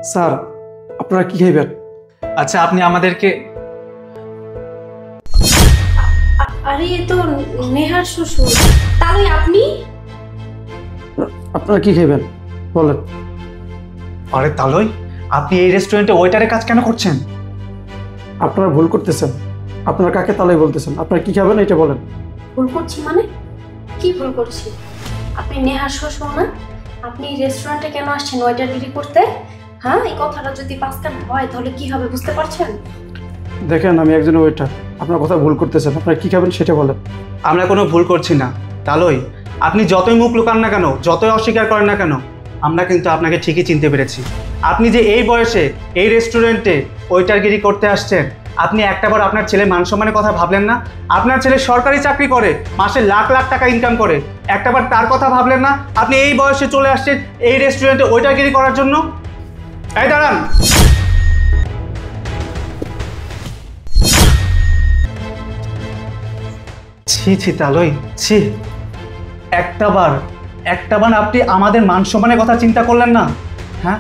Sir, আপনারা কি খাইবেন? আচ্ছা, আপনি আমাদেরকে আরে এ তো নেহার শ্বশুর। তাহলে আপনি আপনারা কি খাইবেন বলেন? আরে তালই, আপনি এই রেস্টুরেন্টে ওয়েটারের কাজ কেন করছেন? আপনারা ভুল করতেছেন। আপনারা কাকে তালাই বলতেছেন? আপনারা কি খাবেন এটা বলেন। ভুল করছি মানে? কি ভুল করছি? আপনি নেহার শ্বশুর না? আপনি রেস্টুরেন্টে কেন আসছেন ওয়েটারগিরি করতে? হ্যাঁ, এই কথাটা যদি পাঁচকান হয় তাহলে কি হবে বুঝতে পারছেন? দেখেন, আমি একজন ওয়েটার। আপনার কথা ভুল করতেছেন। আপনারা কি খাবেন সেটা বলেন। আমরা কোনো ভুল করছি না তালই। আপনি যতই মুখ লুকান না কেন, যতই অস্বীকার করেন না কেন, আমরা কিন্তু আপনাকে ঠিকই চিনতে পেরেছি। আপনি যে এই বয়সে এই রেস্টুরেন্টে ওয়েটারগিরি করতে আসছেন, আপনি একটাবার আপনার ছেলে মান সম্মানের কথা ভাবলেন না? আপনার ছেলে সরকারি চাকরি করে, মাসে লাখ লাখ টাকা ইনকাম করে, একটাবার তার কথা ভাবলেন না? আপনি এই বয়সে চলে আসছেন এই রেস্টুরেন্টে ওয়েটারগিরি করার জন্য। এই দাঁড়ান, ছি ছি তালই, ছি। একটাবার আপনি আমাদের মান সম্মানের কথা চিন্তা করলেন না? হ্যাঁ,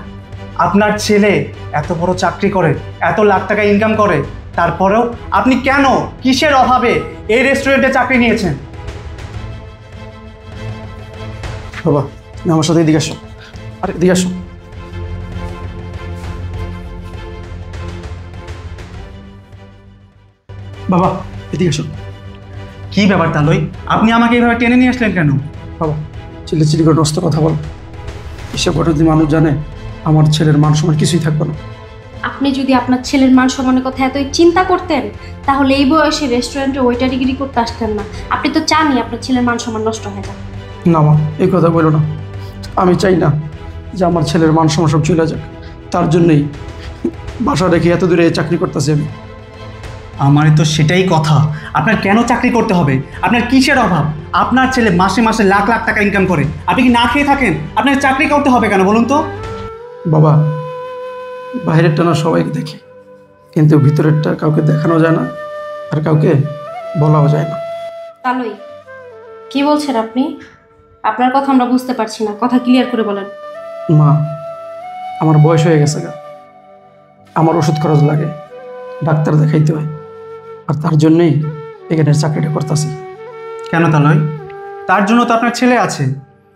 আপনার ছেলে এত বড় চাকরি করে, এত লাখ টাকা ইনকাম করে, তারপরেও আপনি কেন, কিসের অভাবে এই রেস্টুরেন্টে চাকরি নিয়েছেন? বাবা, তুমি আমার সাথে এদিকে আসো। আরে এদিকে আসো। বাবা, এদিকে আসো। কি ব্যাপার তালই, আপনি আমাকে এইভাবে টেনে নিয়ে আসলেন কেন? বাবা, চিল্লি করে নষ্ট কথা বল। এসব কথা যদি মানুষ জানে, আমার ছেলের মান সম্মান কিছুই থাকবে না। আপনি যদি আপনার ছেলের মান সম্মানের কথা এতই চিন্তা করতেন তাহলে এই বয়সে রেস্টুরেন্টে ওয়েটারগিরি করতে আসতেন না। আপনি তো চানই আপনার ছেলের মান সম্মান নষ্ট হয়ে যাক। না মা, এই কথা বলো না। আমি চাই না যে আমার ছেলের মান সম্মান সব চলে যাক। তার জন্যই বাসা রেখে এত দূরে চাকরি করতেছি আমি। আমারই তো সেটাই কথা। আপনার কেন চাকরি করতে হবে? আপনার কিসের অভাব? আপনার ছেলে মাসে মাসে লাখ লাখ টাকা ইনকাম করে, আপনি কি না খেয়ে থাকেন? আপনার চাকরি করতে হবে কেন বলুন তো? বাবা, বাইরেরটা না সবাইকে দেখে, কিন্তু ভিতরেরটা কাউকে দেখানো যায় না, আর কাউকে বলাও যায় না। তালই, কি বলছেন আপনি? আপনার কথা আমরা বুঝতে পারছি না, কথা ক্লিয়ার করে বলেন। মা, আমার বয়স হয়ে গেছে গা, আমার ওষুধ খরচ লাগে, ডাক্তার দেখাইতে হয়, আর তার জন্যই এখানে চাকরিটা করতেছি। কেন তালয়? তার জন্য তো আপনার ছেলে আছে।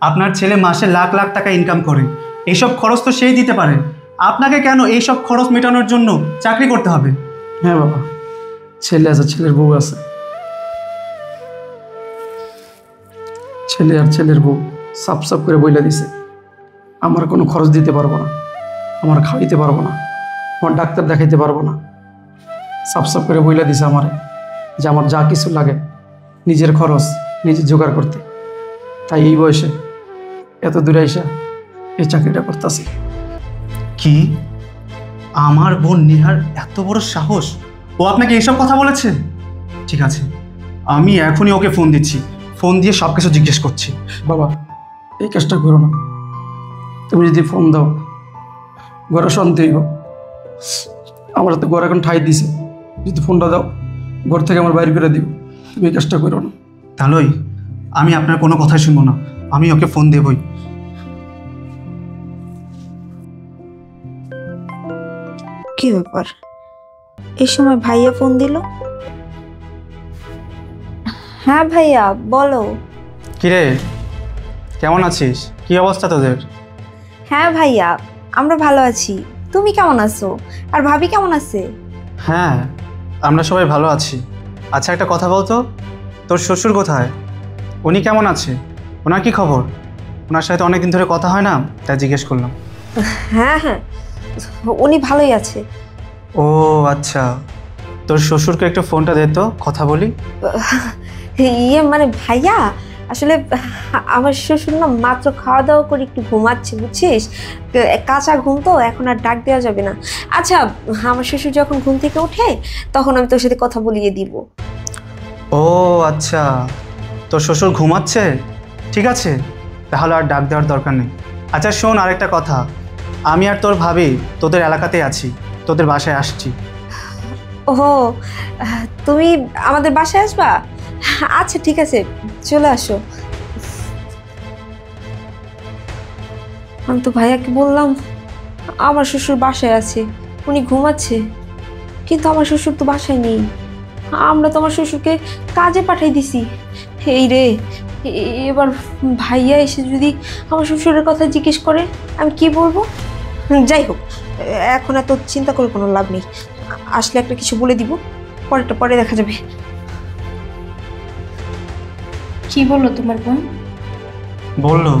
আপনার ছেলে মাসে লাখ লাখ টাকা ইনকাম করে, এইসব খরচ তো সেই দিতে পারে। আপনাকে কেন এইসব খরচ মেটানোর জন্য চাকরি করতে হবে? হ্যাঁ বাবা, ছেলে আছে, ছেলের বউ আছে। ছেলে আর ছেলের বউ সাপ সাপ করে বইলা দিছে, আমার কোনো খরচ দিতে পারবো না, আমার খাওয়াইতে পারবো না, আমার ডাক্তার দেখাইতে পারবো না। সাপ সাপ করে বইলা দিছে আমারে যে আমার যা কিছু লাগে নিজের খরচ নিজে জোগাড় করতে। তাই এই বয়সে এত দূরে আইসা এই চাকরিটা করতেছি। কি, আমার বোন নেহার এত বড় সাহস? ও আপনাকে এইসব কথা বলেছে? ঠিক আছে, আমি এখনই ওকে ফোন দিচ্ছি, ফোন দিয়ে সব কিছু জিজ্ঞেস করছি। বাবা, এই কাজটা করো না। তুমি যদি ফোন দাও ঘরে শান্তি হইব। আমার তো ঘর এখন ঠাই দিছে, যদি ফোনটা দাও ঘর থেকে আমার বাইরে করে দিব। তুমি এই কাজটা করো না। তালই, আমি আপনার কোনো কথাই শুনবো না, আমি ওকে ফোন দেবই। কি ব্যাপার, এই সময় ভাইয়া ফোন দিল? হ্যাঁ ভাইয়া, বলো। কিরে, কেমন আছিস? কি অবস্থা তোদের? হ্যাঁ ভাইয়া, আমরা ভালো আছি। তুমি কেমন আছো? আর ভাবি কেমন আছে? হ্যাঁ, আমরা সবাই ভালো আছি। আচ্ছা, একটা কথা বলতো, তোর শ্বশুর কোথায়? উনি কেমন আছে? ওনার কি খবর? ওনার সাথে অনেকদিন ধরে কথা হয় না, তাই জিজ্ঞেস করলাম। হ্যাঁ হ্যাঁ, উনি ভালোই আছে। ও আচ্ছা, তোর শ্বশুরকে একটু ফোনটা দে তো, কথা বলি। ইয়ে মানে ভাইয়া, আসলে আমার শ্বশুর না মাত্র খাওয়া দাওয়া করে একটু ঘুমাচ্ছে, বুঝছিস? কাঁচা ঘুম তো, এখন আর ডাক দেওয়া যাবে না। আচ্ছা, আমার শ্বশুর যখন ঘুম থেকে ওঠে তখন আমি তোর সাথে কথা বলিয়ে দিব। ও আচ্ছা, তোর শ্বশুর ঘুমাচ্ছে? ঠিক আছে, তাহলে আর ডাক দেওয়ার দরকার নেই। আচ্ছা শোন, আরেকটা কথা, আমি আর তোর ভাবি তোদের এলাকাতেই আছি, তোদের বাসায় আসছি। ও, তুমি আমাদের বাসায় আসবা? আচ্ছা ঠিক আছে, চলে আসো। আমি তো ভাইয়াকে বললাম আমার শ্বশুর বাসায় আছে, উনি ঘুমাচ্ছে, কিন্তু আমার শ্বশুর তো বাসায় নেই। আমরা তো আমার শ্বশুরকে কাজে পাঠাই দিছি। এই রে, এবার ভাইয়া এসে যদি আমার শ্বশুরের কথা জিজ্ঞেস করে আমি কি বলবো? যাই হোক, এখন এত চিন্তা করে কোনো লাভ নেই। আসলে একটা কিছু বলে দিব, পরেরটা পরে দেখা যাবে। কি বললো তোমার বোন? বললো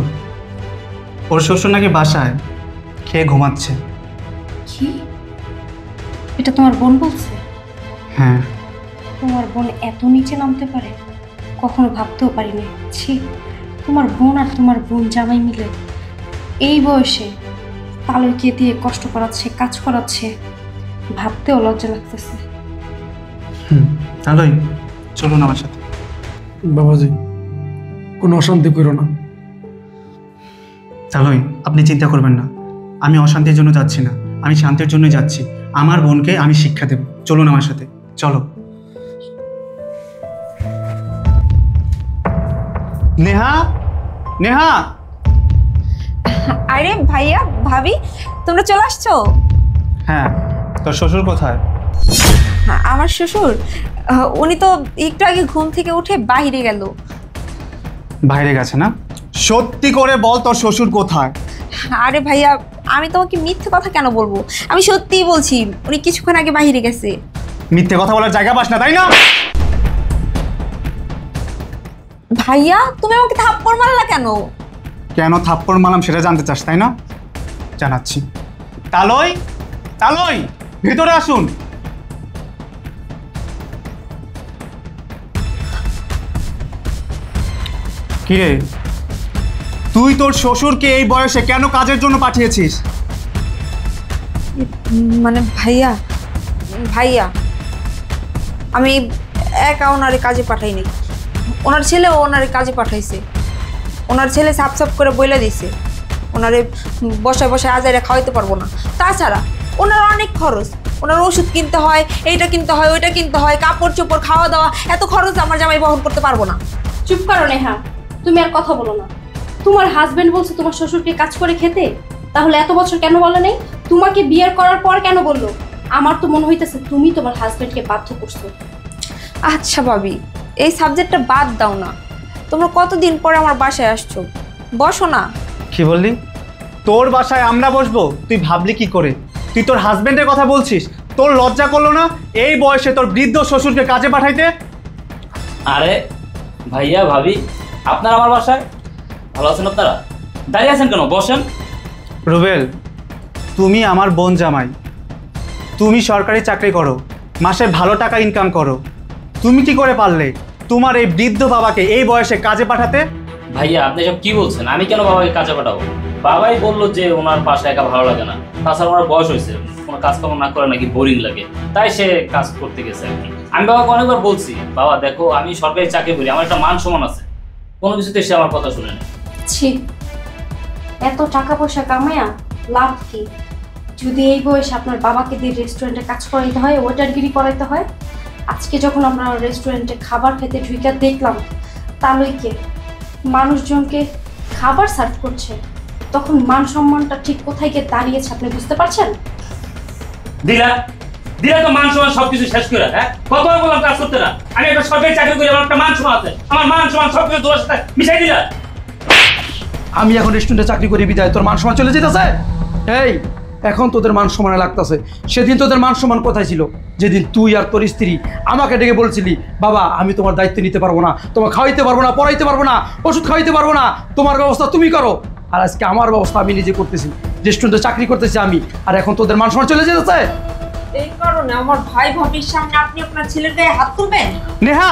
ওর শ্বশুর নাকি বাসায় খেয়ে ঘুমাচ্ছে। কি? এটা তোমার বোন বলছে? হ্যাঁ। তোমার বোন এত নিচে নামতে পারে কখনো ভাবতেও পারিনি। ছি, তোমার বোন আর তোমার বোন জামাই মিলে এই বয়সে তালুকে দিয়ে কষ্ট করাচ্ছে, কাজ করাচ্ছে, ভাবতেও লজ্জা লাগতেছে। তাহলে চলুন আমার সাথে। বাবাজি, কোনো অশান্তি করো না। তাহলে আপনি চিন্তা করবেন না, আমি অশান্তির জন্য যাচ্ছি না, আমি শান্তির জন্য যাচ্ছি। আমার বোনকে আমি শিক্ষা দেব। চলুন আমার সাথে, চলো। নেহা, নেহা। আরে ভাইয়া, ভাবি, তোমরা চলে আসছো? হ্যাঁ, তোর শ্বশুর কোথায়? আমার শ্বশুর, উনি তো একটু আগে ঘুম থেকে উঠে বাইরে গেল। বাইরে গেছে না? সত্যি করে বল, তোর শ্বশুর কোথায়? আরে ভাইয়া, আমি তোমাকে মিথ্যে কথা কেন বলবো? আমি সত্যিই বলছি, উনি কিছুক্ষণ আগে বাইরে গেছে। মিথ্যে কথা বলার জায়গা পাস না, তাই না? ভাইয়া, তুমি আমাকে থাপ্পড় মারলা কেন? কেন থাপ্পড় মারলাম সেটা জানতে চাস, তাই না? জানাচ্ছি। তালই, তালই, ভিতরে আসুন। কিরে, তুই তোর শ্বশুরকে এই বয়সে কেন কাজের জন্য পাঠিয়েছিস? মানে ভাইয়া, ভাইয়া, আমি একা ওনারে কাজে পাঠাইনি। ওনার ছেলে ওনারে কাজে পাঠাইছে। ওনার ছেলে সাপ সাপ করে বইলা দিছে ওনারে বসায় বসায় আজাইরা খাওয়াইতে পারবো না। তাছাড়া ওনার অনেক খরচ, ওনার ওষুধ কিনতে হয়, এইটা কিনতে হয়, ওইটা কিনতে হয়, কাপড় চোপড়, খাওয়া দাওয়া, এত খরচ আমার জামাই বহন করতে পারবো না। চুপ করো নেহা, তুমি আর কথা বলো না। তোমার হাজবেন্ড বলছে তোমার শ্বশুরকে কাজ করে খেতে, তাহলে এত বছর কেন বলে নাই? তোমাকে বিয়ের করার পর কেন বললো? আমার তো মনে হইতেছে তুমি তোমার হাজবেন্ডকে বাধ্য করছো। আচ্ছা ভাবি, এই সাবজেক্টটা বাদ দাও না। তোমরা কতদিন পরে আমার বাসায় আসছো, বসো না। কি বললি? তোর বাসায় আমরা বসবো? তুই ভাবলি কি করে? তুই তোর হাজবেন্ডের কথা বলছিস? তোর লজ্জা করলো না এই বয়সে তোর বৃদ্ধ শ্বশুরকে কাজে পাঠাইতে? আরে ভাইয়া, ভাবি, আপনারা আমার বাসায়? ভালো আছেন আপনারা? দাঁড়িয়ে আছেন কেন? বসেন। রুবেল, তুমি আমার বোন জামাই, তুমি সরকারি চাকরি করো, মাসে ভালো টাকা ইনকাম করো, তুমি কি করে পারলে তোমার এই বৃদ্ধ বাবাকে এই বয়সে কাজে পাঠাতে? ভাইয়া, আপনি সব কি বলছেন? আমি কেন বাবাকে কাজে পাঠাবো? বাবাই বললো যে ওনার পাশে একা ভালো লাগে না, তাছাড়া ওনার বয়স হয়েছে, কোনো কাজকর্ম না করে নাকি বোরিং লাগে, তাই সে কাজ করতে গেছে আর কি। আমি বাবাকে অনেকবার বলছি, বাবা দেখো আমি সরকারি চাকরি করি, আমার একটা মান সম্মান আছে, কোনো কিছুতে সে আমার কথা শুনে না। ছি, এত টাকা পয়সা কামায়া লাভ কি? যদি এই বয়সে আপনার বাবাকে দিয়ে রেস্টুরেন্টে কাজ করাইতে হয়, ওয়েটারগিরি করাইতে হয়। আজকে যখন আমরা রেস্টুরেন্টে খাবার খেতে ঢুকে দেখলাম তালইকে মানুষজনকে খাবার সার্ভ করছে, তখন মান সম্মানটা ঠিক কোথায় গিয়ে দাঁড়িয়েছে আপনি বুঝতে পারছেন? দিলা দিলা তো মান সম্মান সবকিছু শেষ করে, হ্যাঁ? কতবার বললাম কাজ করতে না? আমি একটা সরকারি চাকরি করি, আমার একটা মান সম্মান আছে, আমার মান সম্মান সবকিছু তোমার সাথে মিশাই দিলা। আমি এখন রেস্টুরেন্টে চাকরি করি বিদায় তোর মান সম্মান চলে যেতেছে? এই, এখন তোদের মান সম্মানে লাগতেছে। সেদিন তোদের মান সম্মান কোথায় ছিল? যেদিন তুই আর তোর স্ত্রী আমাকে ডেকে বলছিলি, বাবা আমি তোমার দায়িত্ব নিতে পারবো না, তোমার খাওয়াইতে পারবো না, পড়াইতে পারবো না, ওষুধ খাওয়াইতে পারবো না, তোমার ব্যবস্থা তুমি করো। আর আজকে আমার ব্যবস্থা আমি নিজে করতেছি, রেস্টুরেন্টে চাকরি করতেছি আমি, আর এখন তোদের মান সম্মান চলে যেতেছে। এই কারণে আমার ভাই ভাবির সামনে আপনি আপনার ছেলের গায়ে হাত তুলবেন? নেহা,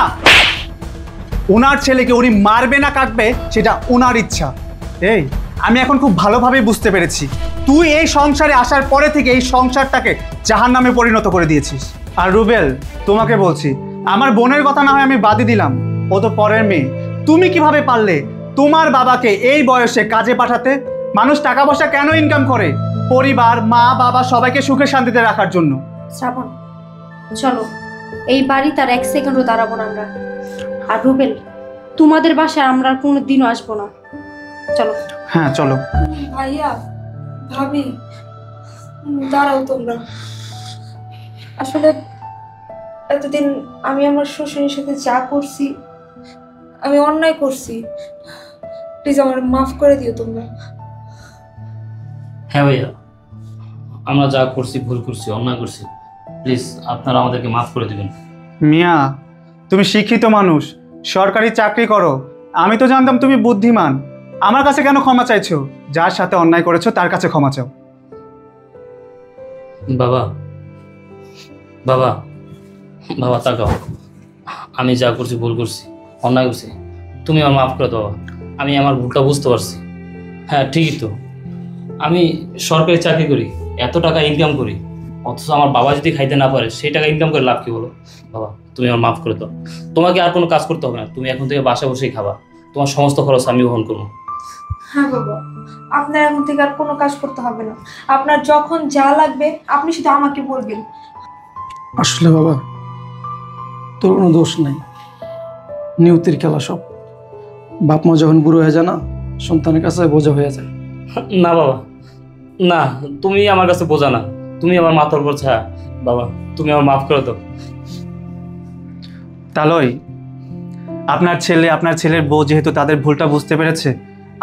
ওনার ছেলেকে উনি মারবে না কাটবে সেটা ওনার ইচ্ছা। এই, আমি এখন খুব ভালোভাবে বুঝতে পেরেছি তুই এই সংসারে আসার পরে থেকে এই সংসারটাকে জাহান্নামে পরিণত করে দিয়েছিস। আর রুবেল, তোমাকে বলছি, আমার বোনের কথা না হয় আমি বাদই দিলাম, ও তো পরের মেয়ে। তুমি কিভাবে পারলে তোমার বাবাকে এই বয়সে কাজে পাঠাতে? মানুষ টাকা পয়সা কেন ইনকাম করে? পরিবার, মা বাবা সবাইকে সুখে শান্তিতে রাখার জন্য। শ্রাবণ, চলো, এই বাড়ি তার এক সেকেন্ডও দাঁড়াবো না আমরা। আর রুবেল, তোমাদের বাসায় আমরা আর কোনোদিনও আসবো না। চলো। হ্যাঁ চলো। ভাইয়া, ভাবি, দাঁড়াও তোমরা। আসলে এতদিন আমি আমার শ্বশুরের সাথে যা করছি, আমি অন্যায় করছি। প্লিজ আমার মাফ করে দিও তোমরা। হ্যাঁ ভাইয়া, আমরা যা করছি ভুল করছি, অন্যায় করছি, প্লিজ আপনারা আমাদেরকে মাফ করে দিবেন। মিয়া, তুমি শিক্ষিত মানুষ, সরকারি চাকরি করো, আমি তো জানতাম তুমি বুদ্ধিমান। আমার কাছে কেন ক্ষমা চাইছো? যার সাথে অন্যায় করেছো তার কাছে ক্ষমা চাও। বাবা বাবা বাবা তাকাও, আমি যা করছি ভুল করছি, অন্যায় করছি, তুমি আমার মাফ করে দাও। আমি আমার ভুলটা বুঝতে পারছি। হ্যাঁ ঠিকই তো, আমি সরকারি চাকরি করি, এত টাকা ইনকাম করি, অথচ আমার বাবা যদি খাইতে না পারে সেই টাকা ইনকাম করে লাভ কি বলো? বাবা তুমি আমার মাফ করে দাও, তোমাকে আর কোনো কাজ করতে হবে না, তুমি এখন থেকে বাসায় বসেই খাবা, তোমার সমস্ত খরচ আমি বহন করবো। হ্যাঁ বাবা, আপনার এখন থেকে আর কোনো কাজ করতে হবে না। আপনার যখন যা লাগবে আপনি শুধু আমাকে বলবেন। আসলে বাবা, তোর কোনো দোষ নাই, নিয়তির খেলা সব। বাপ মা যখন বুড়ো হয়ে যায় না, সন্তানের কাছে বোঝা হয়ে যায়। না বাবা, না, তুমি আমার কাছে বোঝা না, তুমি আমার মাথার উপর ছায়া। বাবা তুমি আমার মাফ করে দাও। তালই, আপনার ছেলে আপনার ছেলের বউ যেহেতু তাদের ভুলটা বুঝতে পেরেছে,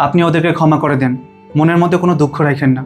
আপনি ওদেরকে ক্ষমা করে দেন, মনের মধ্যে কোনো দুঃখ রাখেন না।